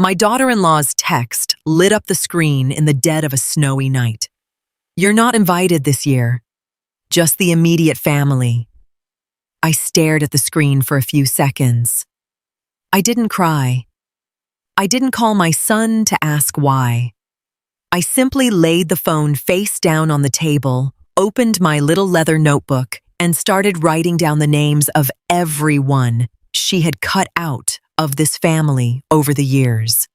My daughter-in-law's text lit up the screen in the dead of a snowy night. "You're not invited this year. Just the immediate family." I stared at the screen for a few seconds. I didn't cry. I didn't call my son to ask why. I simply laid the phone face down on the table, opened my little leather notebook, and started writing down the names of everyone she had cut out of this family over the years.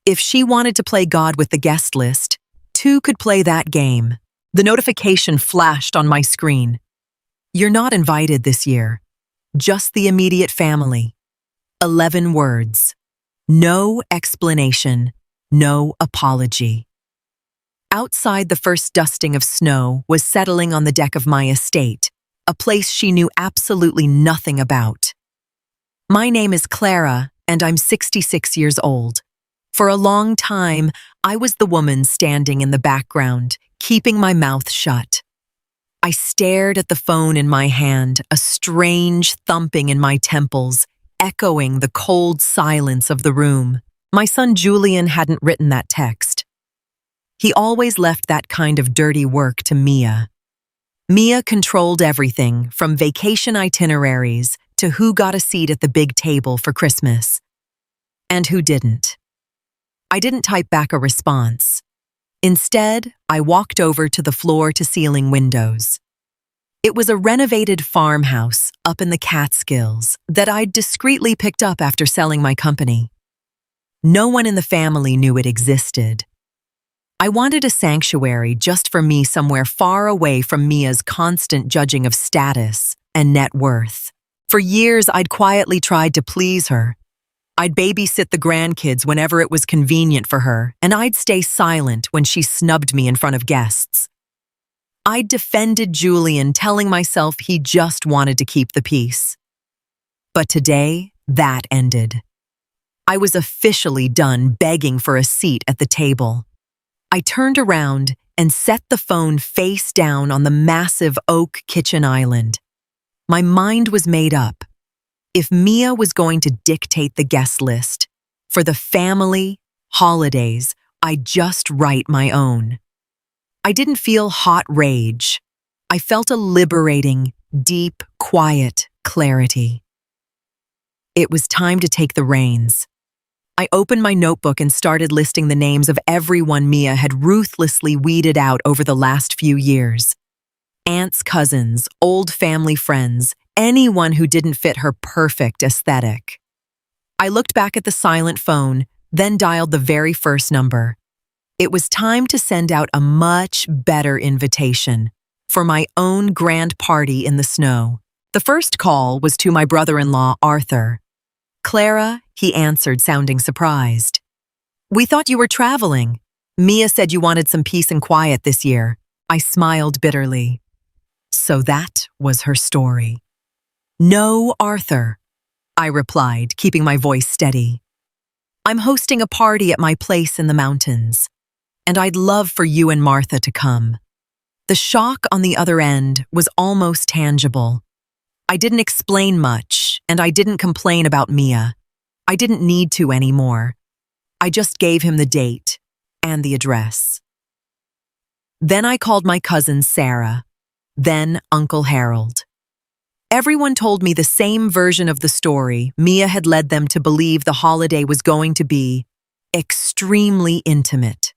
If she wanted to play God with the guest list, two could play that game. The notification flashed on my screen. "You're not invited this year. Just the immediate family." 11 words. No explanation, no apology. Outside, the first dusting of snow was settling on the deck of my estate, a place she knew absolutely nothing about. My name is Clara, and I'm 66 years old. For a long time, I was the woman standing in the background, keeping my mouth shut. I stared at the phone in my hand, a strange thumping in my temples, echoing the cold silence of the room. My son Julian hadn't written that text. He always left that kind of dirty work to Mia. Mia controlled everything, from vacation itineraries to who got a seat at the big table for Christmas. And who didn't. I didn't type back a response. Instead, I walked over to the floor-to-ceiling windows. It was a renovated farmhouse up in the Catskills that I'd discreetly picked up after selling my company. No one in the family knew it existed. I wanted a sanctuary just for me, somewhere far away from Mia's constant judging of status and net worth. For years, I'd quietly tried to please her. I'd babysit the grandkids whenever it was convenient for her, and I'd stay silent when she snubbed me in front of guests. I'd defended Julian, telling myself he just wanted to keep the peace. But today, that ended. I was officially done begging for a seat at the table. I turned around and set the phone face down on the massive oak kitchen island. My mind was made up. If Mia was going to dictate the guest list, for the family, holidays, I'd just write my own. I didn't feel hot rage. I felt a liberating, deep, quiet clarity. It was time to take the reins. I opened my notebook and started listing the names of everyone Mia had ruthlessly weeded out over the last few years. Aunts, cousins, old family friends, anyone who didn't fit her perfect aesthetic. I looked back at the silent phone, then dialed the very first number. It was time to send out a much better invitation for my own grand party in the snow. The first call was to my brother-in-law, Arthur. "Clara," he answered, sounding surprised. "We thought you were traveling. Mia said you wanted some peace and quiet this year." I smiled bitterly. So that was her story. "No, Arthur," I replied, keeping my voice steady. "I'm hosting a party at my place in the mountains, and I'd love for you and Martha to come." The shock on the other end was almost tangible. I didn't explain much, and I didn't complain about Mia. I didn't need to anymore. I just gave him the date and the address. Then I called my cousin Sarah, then Uncle Harold. Everyone told me the same version of the story. Mia had led them to believe the holiday was going to be extremely intimate.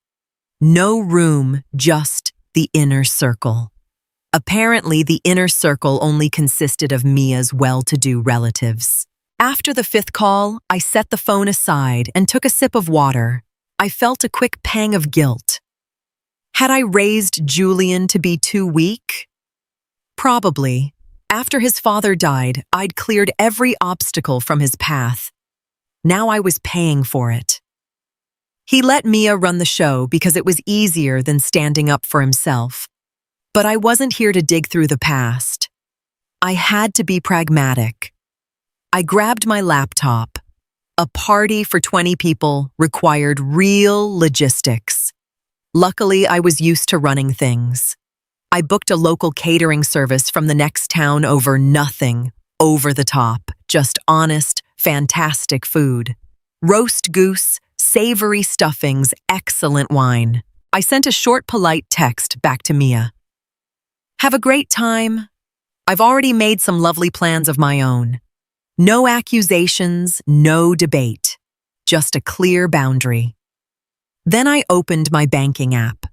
No room, just the inner circle. Apparently, the inner circle only consisted of Mia's well-to-do relatives. After the fifth call, I set the phone aside and took a sip of water. I felt a quick pang of guilt. Had I raised Julian to be too weak? Probably. After his father died, I'd cleared every obstacle from his path. Now I was paying for it. He let Mia run the show because it was easier than standing up for himself. But I wasn't here to dig through the past. I had to be pragmatic. I grabbed my laptop. A party for 20 people required real logistics. Luckily, I was used to running things. I booked a local catering service from the next town over. Nothing over the top, just honest, fantastic food. Roast goose, savory stuffings, excellent wine. I sent a short, polite text back to Mia. Have a great time. I've already made some lovely plans of my own. No accusations, no debate. Just a clear boundary. Then I opened my banking app.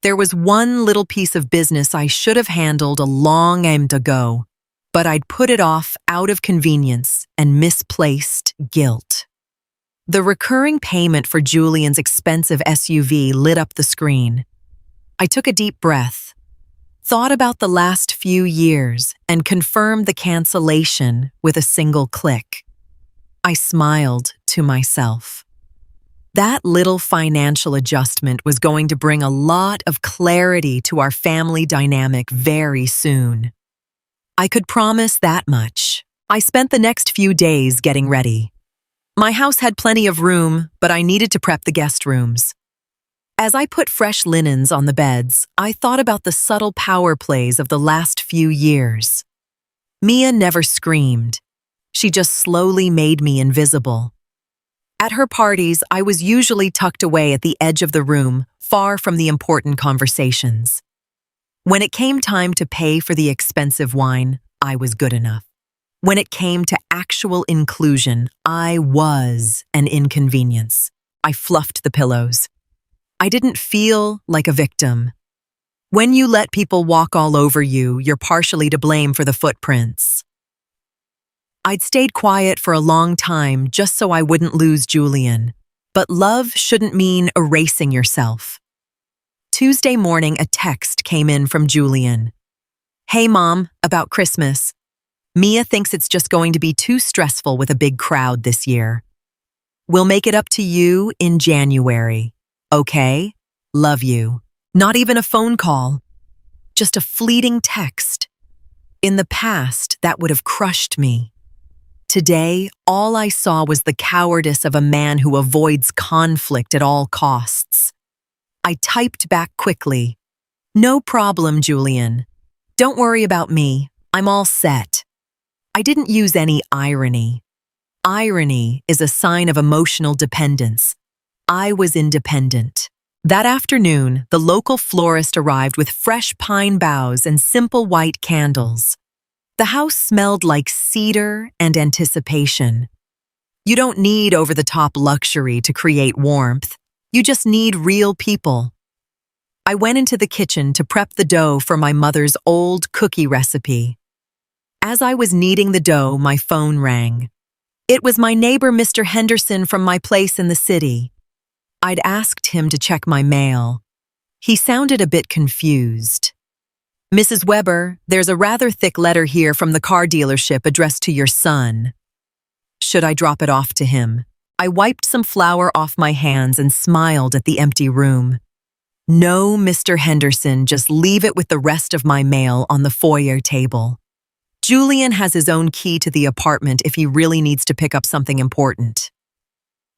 There was one little piece of business I should have handled a long time ago, but I'd put it off out of convenience and misplaced guilt. The recurring payment for Julian's expensive SUV lit up the screen. I took a deep breath, thought about the last few years, and confirmed the cancellation with a single click. I smiled to myself. That little financial adjustment was going to bring a lot of clarity to our family dynamic very soon. I could promise that much. I spent the next few days getting ready. My house had plenty of room, but I needed to prep the guest rooms. As I put fresh linens on the beds, I thought about the subtle power plays of the last few years. Mia never screamed. She just slowly made me invisible. At her parties, I was usually tucked away at the edge of the room, far from the important conversations. When it came time to pay for the expensive wine, I was good enough. When it came to actual inclusion, I was an inconvenience. I fluffed the pillows. I didn't feel like a victim. When you let people walk all over you, you're partially to blame for the footprints. I'd stayed quiet for a long time just so I wouldn't lose Julian. But love shouldn't mean erasing yourself. Tuesday morning, a text came in from Julian. Hey, Mom, about Christmas. Mia thinks it's just going to be too stressful with a big crowd this year. We'll make it up to you in January. Okay? Love you. Not even a phone call. Just a fleeting text. In the past, that would have crushed me. Today, all I saw was the cowardice of a man who avoids conflict at all costs. I typed back quickly. No problem, Julian. Don't worry about me. I'm all set. I didn't use any irony. Irony is a sign of emotional dependence. I was independent. That afternoon, the local florist arrived with fresh pine boughs and simple white candles. The house smelled like cedar and anticipation. You don't need over-the-top luxury to create warmth. You just need real people. I went into the kitchen to prep the dough for my mother's old cookie recipe. As I was kneading the dough, my phone rang. It was my neighbor, Mr. Henderson, from my place in the city. I'd asked him to check my mail. He sounded a bit confused. Mrs. Weber, there's a rather thick letter here from the car dealership addressed to your son. Should I drop it off to him? I wiped some flour off my hands and smiled at the empty room. No, Mr. Henderson, just leave it with the rest of my mail on the foyer table. Julian has his own key to the apartment if he really needs to pick up something important.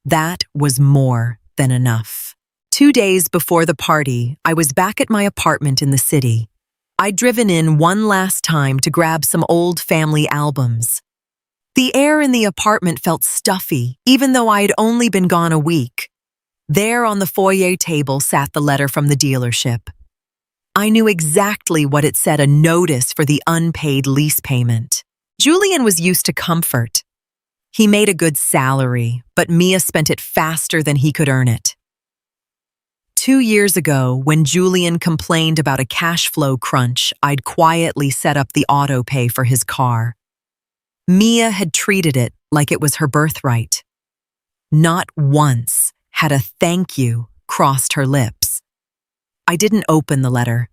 That was more than enough. 2 days before the party, I was back at my apartment in the city. I'd driven in one last time to grab some old family albums. The air in the apartment felt stuffy, even though I'd only been gone a week. There on the foyer table sat the letter from the dealership. I knew exactly what it said, a notice for the unpaid lease payment. Julian was used to comfort. He made a good salary, but Mia spent it faster than he could earn it. 2 years ago, when Julian complained about a cash flow crunch, I'd quietly set up the auto pay for his car. Mia had treated it like it was her birthright. Not once had a thank you crossed her lips. I didn't open the letter.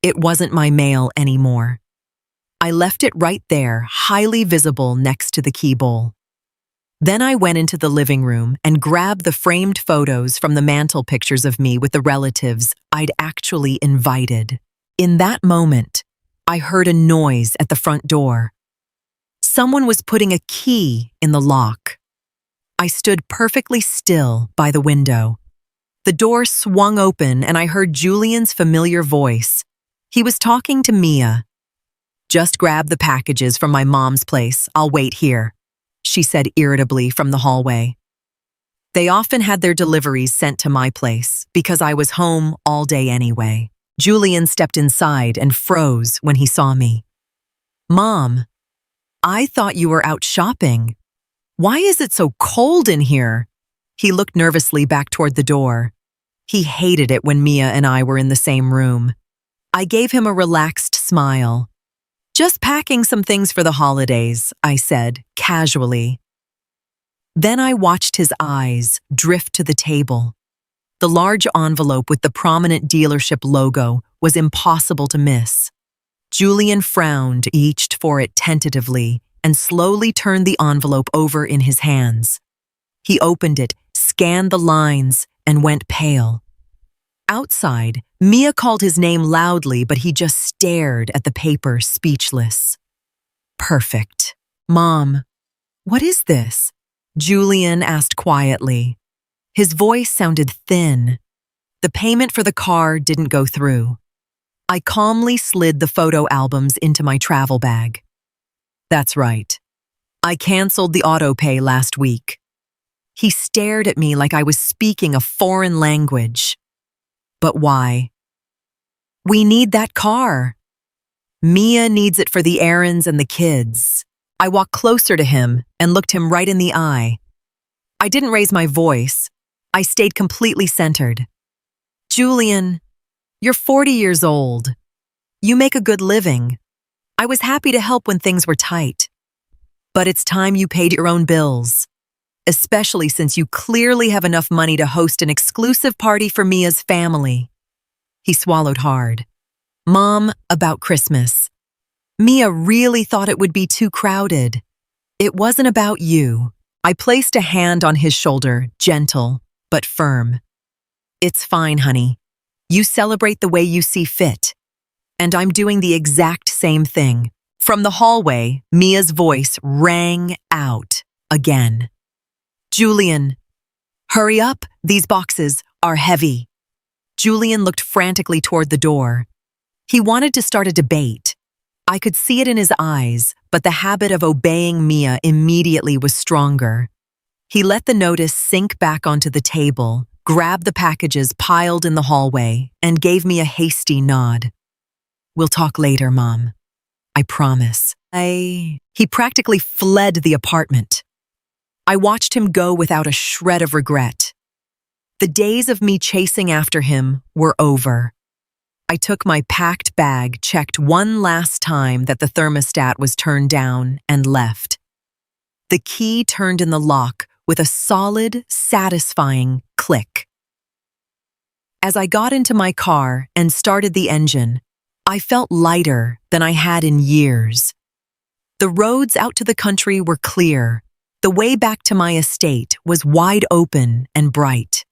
It wasn't my mail anymore. I left it right there, highly visible next to the key bowl. Then I went into the living room and grabbed the framed photos from the mantel pictures of me with the relatives I'd actually invited. In that moment, I heard a noise at the front door. Someone was putting a key in the lock. I stood perfectly still by the window. The door swung open and I heard Julian's familiar voice. He was talking to Mia. Just grab the packages from my mom's place. I'll wait here, she said irritably from the hallway. They often had their deliveries sent to my place because I was home all day anyway. Julian stepped inside and froze when he saw me. "Mom, I thought you were out shopping. Why is it so cold in here?" He looked nervously back toward the door. He hated it when Mia and I were in the same room. I gave him a relaxed smile. "Just packing some things for the holidays," I said, casually. Then I watched his eyes drift to the table. The large envelope with the prominent dealership logo was impossible to miss. Julian frowned, reached for it tentatively, and slowly turned the envelope over in his hands. He opened it, scanned the lines, and went pale. Outside, Mia called his name loudly, but he just stared at the paper, speechless. "Perfect. Mom, what is this?" Julian asked quietly. His voice sounded thin. The payment for the car didn't go through. I calmly slid the photo albums into my travel bag. "That's right. I canceled the auto pay last week." He stared at me like I was speaking a foreign language. "But why?" "We need that car. Mia needs it for the errands and the kids." I walked closer to him and looked him right in the eye. I didn't raise my voice. I stayed completely centered. "Julian, you're 40 years old. You make a good living. I was happy to help when things were tight. But it's time you paid your own bills, especially since you clearly have enough money to host an exclusive party for Mia's family." He swallowed hard. "Mom, about Christmas. Mia really thought it would be too crowded. It wasn't about you." I placed a hand on his shoulder, gentle but firm. "It's fine, honey. You celebrate the way you see fit. And I'm doing the exact same thing." From the hallway, Mia's voice rang out again. "Julian, hurry up. These boxes are heavy." Julian looked frantically toward the door. He wanted to start a debate. I could see it in his eyes, but the habit of obeying Mia immediately was stronger. He let the notice sink back onto the table, grabbed the packages piled in the hallway, and gave me a hasty nod. "We'll talk later, Mom. I promise." He practically fled the apartment. I watched him go without a shred of regret. The days of me chasing after him were over. I took my packed bag, checked one last time that the thermostat was turned down, and left. The key turned in the lock with a solid, satisfying click. As I got into my car and started the engine, I felt lighter than I had in years. The roads out to the country were clear. The way back to my estate was wide open and bright.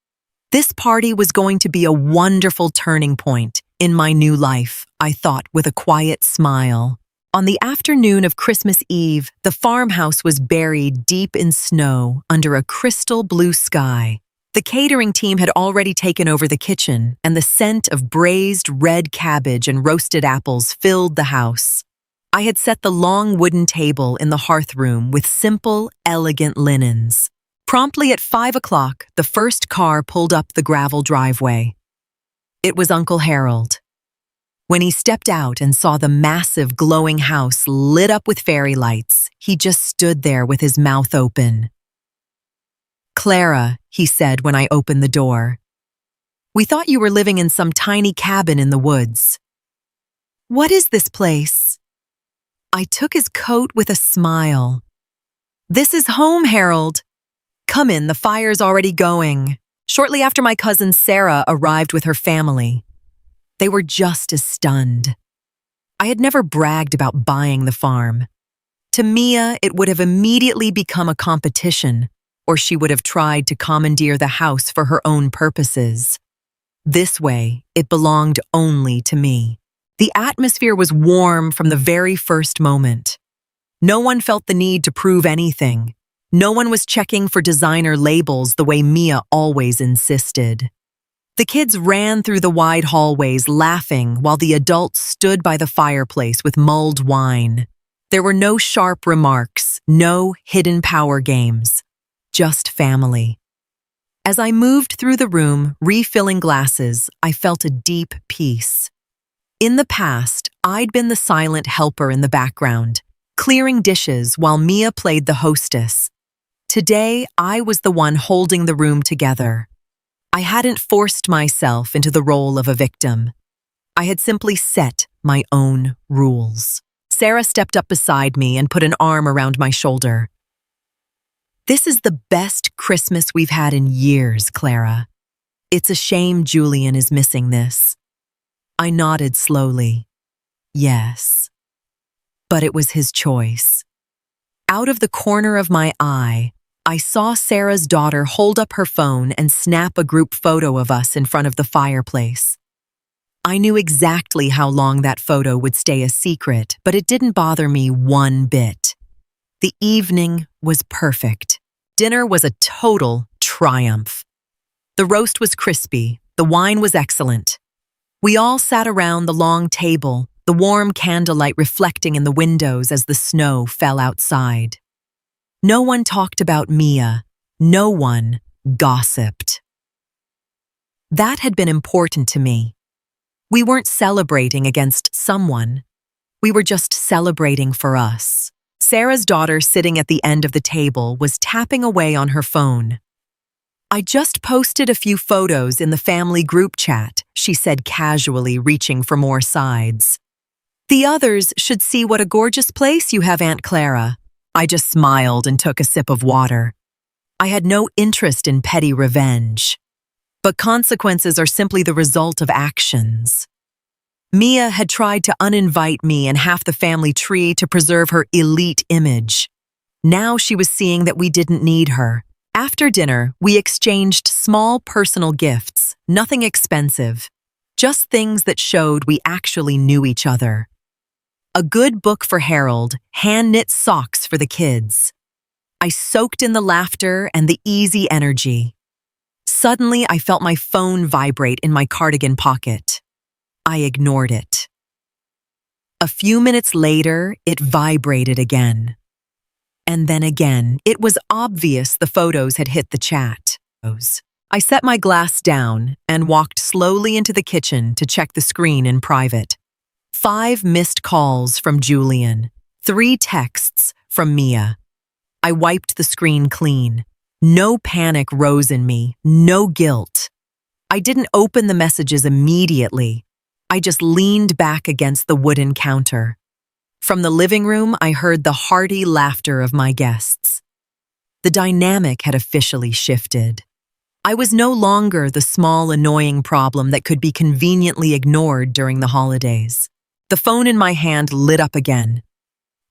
This party was going to be a wonderful turning point in my new life, I thought with a quiet smile. On the afternoon of Christmas Eve, the farmhouse was buried deep in snow under a crystal blue sky. The catering team had already taken over the kitchen, and the scent of braised red cabbage and roasted apples filled the house. I had set the long wooden table in the hearth room with simple, elegant linens. Promptly at 5 o'clock, the first car pulled up the gravel driveway. It was Uncle Harold. When he stepped out and saw the massive, glowing house lit up with fairy lights, he just stood there with his mouth open. "Clara," he said when I opened the door, "we thought you were living in some tiny cabin in the woods." "What is this place?" I took his coat with a smile. "This is home, Harold. Come in, the fire's already going." Shortly after, my cousin Sarah arrived with her family. They were just as stunned. I had never bragged about buying the farm. To Mia, it would have immediately become a competition, or she would have tried to commandeer the house for her own purposes. This way, it belonged only to me. The atmosphere was warm from the very first moment. No one felt the need to prove anything. No one was checking for designer labels the way Mia always insisted. The kids ran through the wide hallways laughing while the adults stood by the fireplace with mulled wine. There were no sharp remarks, no hidden power games, just family. As I moved through the room, refilling glasses, I felt a deep peace. In the past, I'd been the silent helper in the background, clearing dishes while Mia played the hostess. Today, I was the one holding the room together. I hadn't forced myself into the role of a victim. I had simply set my own rules. Sarah stepped up beside me and put an arm around my shoulder. "This is the best Christmas we've had in years, Clara. It's a shame Julian is missing this." I nodded slowly. Yes. But it was his choice. Out of the corner of my eye, I saw Sarah's daughter hold up her phone and snap a group photo of us in front of the fireplace. I knew exactly how long that photo would stay a secret, but it didn't bother me one bit. The evening was perfect. Dinner was a total triumph. The roast was crispy, the wine was excellent. We all sat around the long table, the warm candlelight reflecting in the windows as the snow fell outside. No one talked about Mia. No one gossiped. That had been important to me. We weren't celebrating against someone. We were just celebrating for us. Sarah's daughter, sitting at the end of the table, was tapping away on her phone. "I just posted a few photos in the family group chat," she said casually, reaching for more sides. "The others should see what a gorgeous place you have, Aunt Clara." I just smiled and took a sip of water. I had no interest in petty revenge. But consequences are simply the result of actions. Mia had tried to uninvite me and half the family tree to preserve her elite image. Now she was seeing that we didn't need her. After dinner, we exchanged small personal gifts, nothing expensive, just things that showed we actually knew each other. A good book for Harold, hand-knit socks for the kids. I soaked in the laughter and the easy energy. Suddenly, I felt my phone vibrate in my cardigan pocket. I ignored it. A few minutes later, it vibrated again. And then again, it was obvious the photos had hit the chat. I set my glass down and walked slowly into the kitchen to check the screen in private. 5 missed calls from Julian, 3 texts from Mia. I wiped the screen clean. No panic rose in me, no guilt. I didn't open the messages immediately. I just leaned back against the wooden counter. From the living room, I heard the hearty laughter of my guests. The dynamic had officially shifted. I was no longer the small, annoying problem that could be conveniently ignored during the holidays. The phone in my hand lit up again.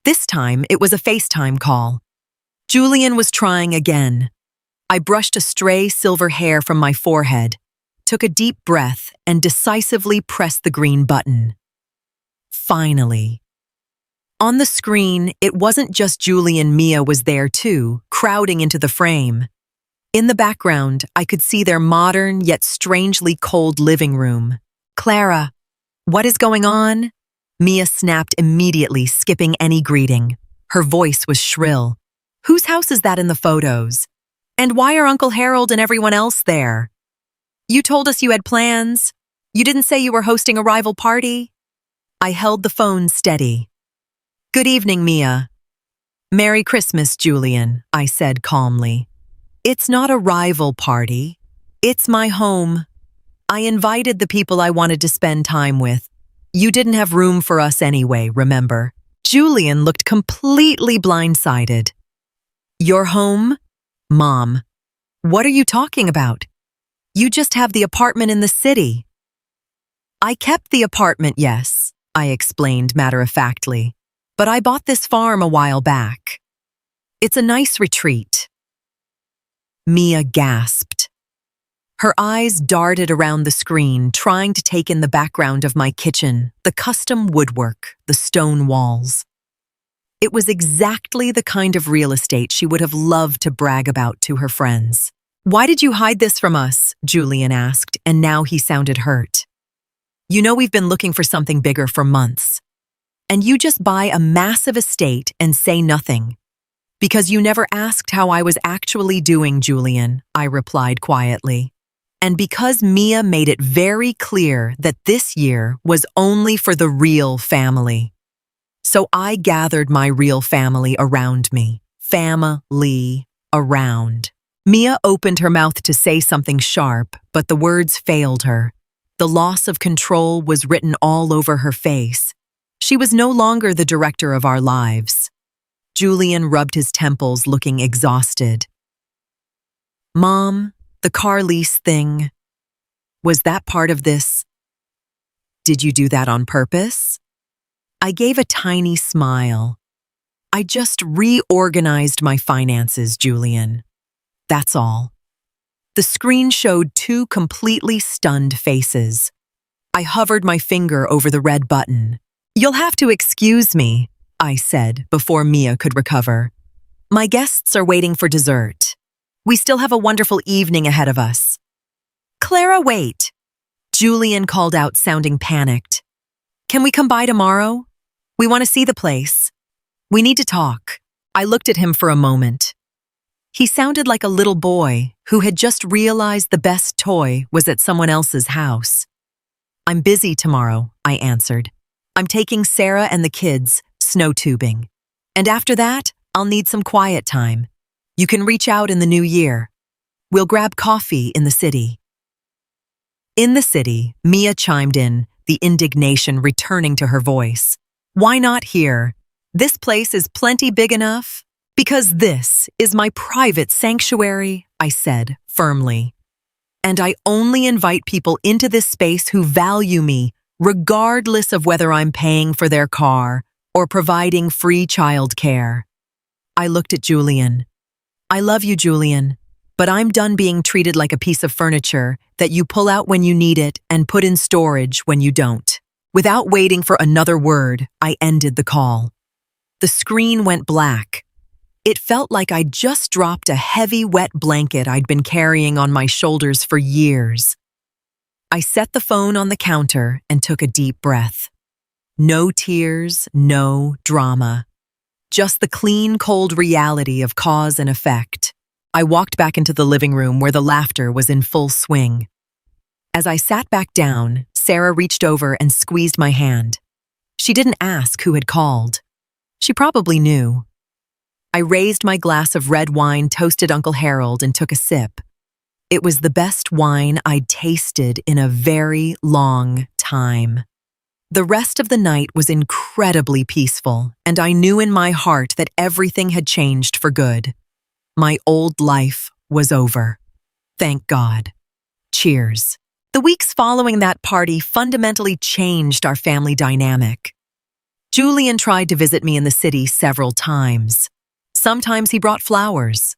This time, it was a FaceTime call. Julian was trying again. I brushed a stray silver hair from my forehead, took a deep breath, and decisively pressed the green button. Finally. On the screen, it wasn't just Julian. Mia was there too, crowding into the frame. In the background, I could see their modern yet strangely cold living room. "Clara, what is going on?" Mia snapped immediately, skipping any greeting. Her voice was shrill. "Whose house is that in the photos? And why are Uncle Harold and everyone else there? You told us you had plans. You didn't say you were hosting a rival party." I held the phone steady. "Good evening, Mia." "Merry Christmas, Julian," I said calmly. "It's not a rival party. It's my home. I invited the people I wanted to spend time with. You didn't have room for us anyway, remember?" Julian looked completely blindsided. "Your home? Mom, what are you talking about? You just have the apartment in the city." "I kept the apartment, yes," I explained matter-of-factly. "But I bought this farm a while back. It's a nice retreat." Mia gasped. Her eyes darted around the screen, trying to take in the background of my kitchen, the custom woodwork, the stone walls. It was exactly the kind of real estate she would have loved to brag about to her friends. "Why did you hide this from us?" Julian asked, and now he sounded hurt. "You know we've been looking for something bigger for months. And you just buy a massive estate and say nothing. Because you never asked how I was actually doing, Julian, I replied quietly. And because Mia made it very clear that this year was only for the real family. So I gathered my real family around me. Family around. Mia opened her mouth to say something sharp, but the words failed her. The loss of control was written all over her face. She was no longer the director of our lives. Julian rubbed his temples, looking exhausted. Mom, the car lease thing, was that part of this? Did you do that on purpose? I gave a tiny smile. I just reorganized my finances, Julian. That's all. The screen showed two completely stunned faces. I hovered my finger over the red button. You'll have to excuse me, I said before Mia could recover. My guests are waiting for dessert. We still have a wonderful evening ahead of us. Clara, wait. Julian called out, sounding panicked. Can we come by tomorrow? We want to see the place. We need to talk. I looked at him for a moment. He sounded like a little boy who had just realized the best toy was at someone else's house. I'm busy tomorrow, I answered. I'm taking Sarah and the kids snow tubing. And after that, I'll need some quiet time. You can reach out in the new year. We'll grab coffee in the city. In the city, Mia chimed in, the indignation returning to her voice. Why not here? This place is plenty big enough. Because this is my private sanctuary, I said firmly. And I only invite people into this space who value me, regardless of whether I'm paying for their car or providing free childcare. I looked at Julian. I love you, Julian, but I'm done being treated like a piece of furniture that you pull out when you need it and put in storage when you don't. Without waiting for another word, I ended the call. The screen went black. It felt like I'd just dropped a heavy, wet blanket I'd been carrying on my shoulders for years. I set the phone on the counter and took a deep breath. No tears, no drama. Just the clean, cold reality of cause and effect. I walked back into the living room where the laughter was in full swing. As I sat back down, Sarah reached over and squeezed my hand. She didn't ask who had called. She probably knew. I raised my glass of red wine, toasted Uncle Harold, and took a sip. It was the best wine I'd tasted in a very long time. The rest of the night was incredibly peaceful, and I knew in my heart that everything had changed for good. My old life was over. Thank God. Cheers. The weeks following that party fundamentally changed our family dynamic. Julian tried to visit me in the city several times. Sometimes he brought flowers.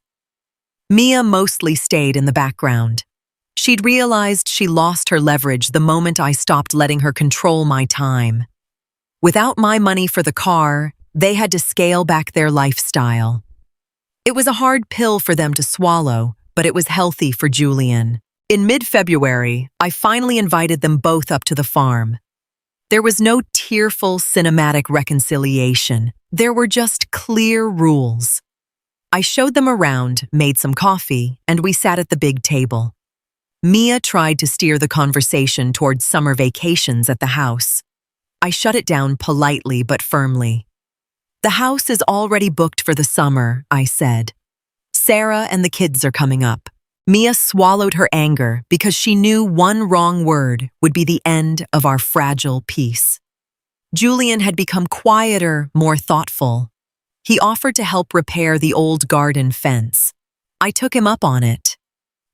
Mia mostly stayed in the background. She'd realized she lost her leverage the moment I stopped letting her control my time. Without my money for the car, they had to scale back their lifestyle. It was a hard pill for them to swallow, but it was healthy for Julian. In mid-February, I finally invited them both up to the farm. There was no tearful cinematic reconciliation. There were just clear rules. I showed them around, made some coffee, and we sat at the big table. Mia tried to steer the conversation towards summer vacations at the house. I shut it down politely but firmly. The house is already booked for the summer, I said. Sarah and the kids are coming up. Mia swallowed her anger because she knew one wrong word would be the end of our fragile peace. Julian had become quieter, more thoughtful. He offered to help repair the old garden fence. I took him up on it.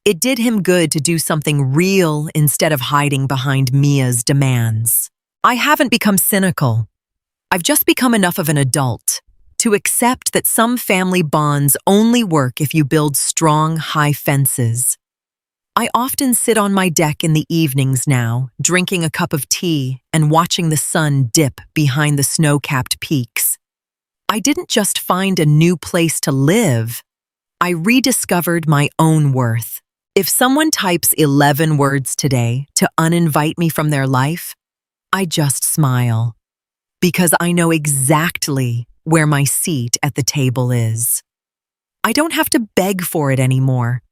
It did him good to do something real instead of hiding behind Mia's demands. I haven't become cynical. I've just become enough of an adult to accept that some family bonds only work if you build strong, high fences. I often sit on my deck in the evenings now, drinking a cup of tea and watching the sun dip behind the snow-capped peaks. I didn't just find a new place to live. I rediscovered my own worth. If someone types 11 words today to uninvite me from their life, I just smile. Because I know exactly where my seat at the table is. I don't have to beg for it anymore.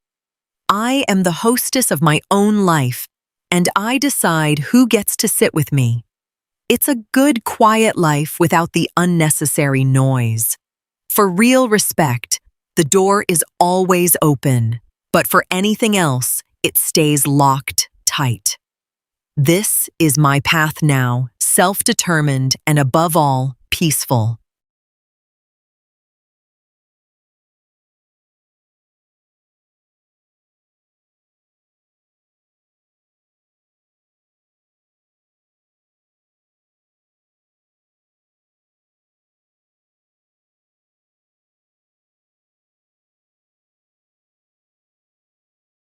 I am the hostess of my own life, and I decide who gets to sit with me. It's a good, quiet life without the unnecessary noise. For real respect, the door is always open, but for anything else, it stays locked tight. This is my path now, self-determined and above all, peaceful.